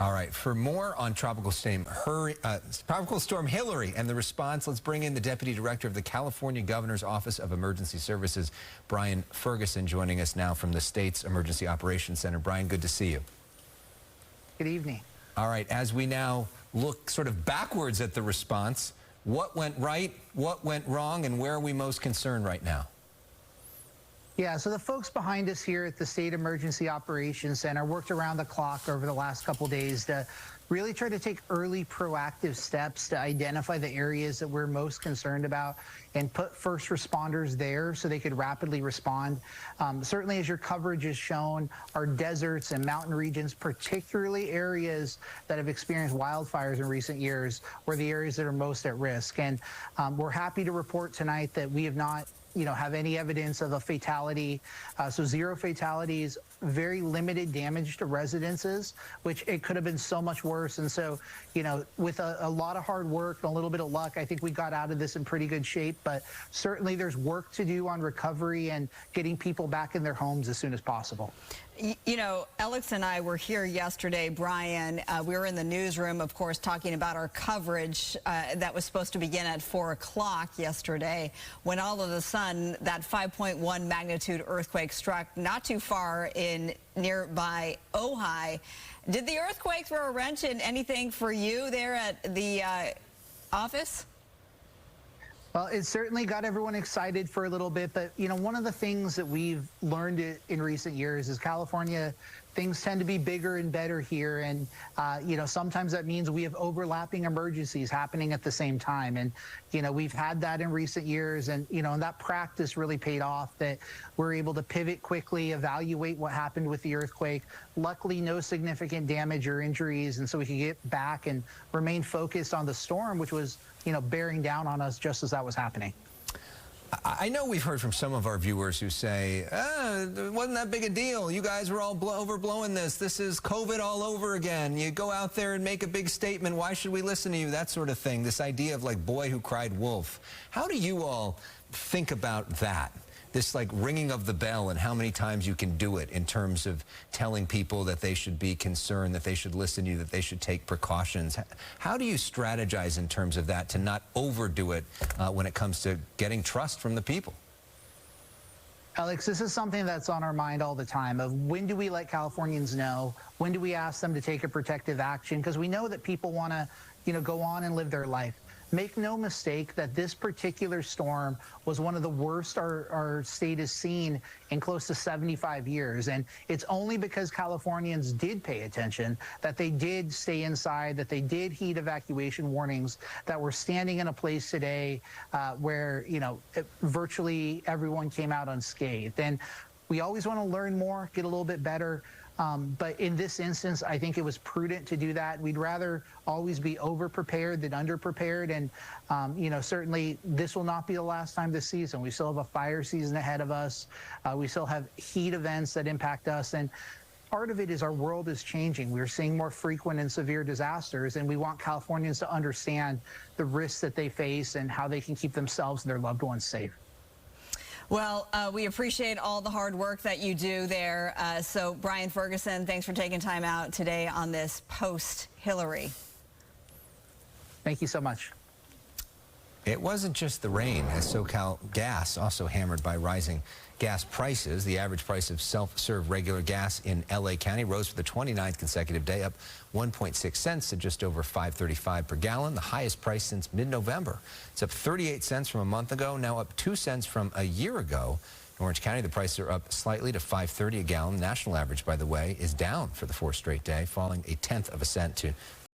All right, for more on Tropical Storm Hilary and the response, let's bring in the Deputy Director of the California Governor's Office of Emergency Services, Brian Ferguson, joining us now from the state's Emergency Operations Center. Brian, good to see you. Good evening. All right, as we now look sort of backwards at the response, what went right, what went wrong, and where are we most concerned right now? Yeah, so the folks behind us here at the State Emergency Operations Center worked around the clock over the last couple days to really try to take early proactive steps to identify the areas that we're most concerned about and put first responders there so they could rapidly respond. Certainly, as your coverage has shown, our deserts and mountain regions, particularly areas that have experienced wildfires in recent years, were the areas that are most at risk. And we're happy to report tonight that we have not have any evidence of a fatality. So 0 fatalities, very limited damage to residences, which it could have been so much worse. And so, with a lot of hard work and a little bit of luck, I think we got out of this in pretty good shape. But certainly there's work to do on recovery and getting people back in their homes as soon as possible. Alex and I were here yesterday, Brian. We were in the newsroom, of course, talking about our coverage that was supposed to begin at 4 o'clock yesterday, when all of a sudden that 5.1 magnitude earthquake struck not too far in nearby Ojai. Did the earthquake throw a wrench in anything for you there at the office? Well, it certainly got everyone excited for a little bit, but one of the things that we've learned in recent years is California, things tend to be bigger and better here, and sometimes that means we have overlapping emergencies happening at the same time, and we've had that in recent years, and and that practice really paid off, that we're able to pivot quickly, evaluate what happened with the earthquake. Luckily, no significant damage or injuries, and so we could get back and remain focused on the storm, which was bearing down on us just as that was happening. I know we've heard from some of our viewers who say, it wasn't that big a deal. You guys were all overblowing this. This is COVID all over again. You go out there and make a big statement. Why should we listen to you? That sort of thing. This idea of like boy who cried wolf. How do you all think about that? This like ringing of the bell and how many times you can do it in terms of telling people that they should be concerned, that they should listen to you, that they should take precautions. How do you strategize in terms of that to not overdo it when it comes to getting trust from the people? Alex, this is something that's on our mind all the time of when do we let Californians know? When do we ask them to take a protective action? Because we know that people want to, go on and live their life. Make no mistake that this particular storm was one of the worst our state has seen in close to 75 years. And it's only because Californians did pay attention, that they did stay inside, that they did heed evacuation warnings, that we're standing in a place today where, virtually everyone came out unscathed. And we always want to learn more, get a little bit better. But in this instance, I think it was prudent to do that. We'd rather always be over-prepared than under-prepared. And, certainly this will not be the last time this season. We still have a fire season ahead of us. We still have heat events that impact us. And part of it is our world is changing. We're seeing more frequent and severe disasters, and we want Californians to understand the risks that they face and how they can keep themselves and their loved ones safe. Well, we appreciate all the hard work that you do there. So, Brian Ferguson, thanks for taking time out today on this post-Hilary. Thank you so much. It wasn't just the rain, as SoCal Gas also hammered by rising gas prices. The average price of self-serve regular gas in LA County rose for the 29th consecutive day, up 1.6 cents to just over $5.35 per gallon, the highest price since mid-November. It's up 38 cents from a month ago, now up 2 cents from a year ago. In Orange County, the prices are up slightly to $5.30 a gallon. National average, by the way, is down for the 4th straight day, falling 1/10 of a cent to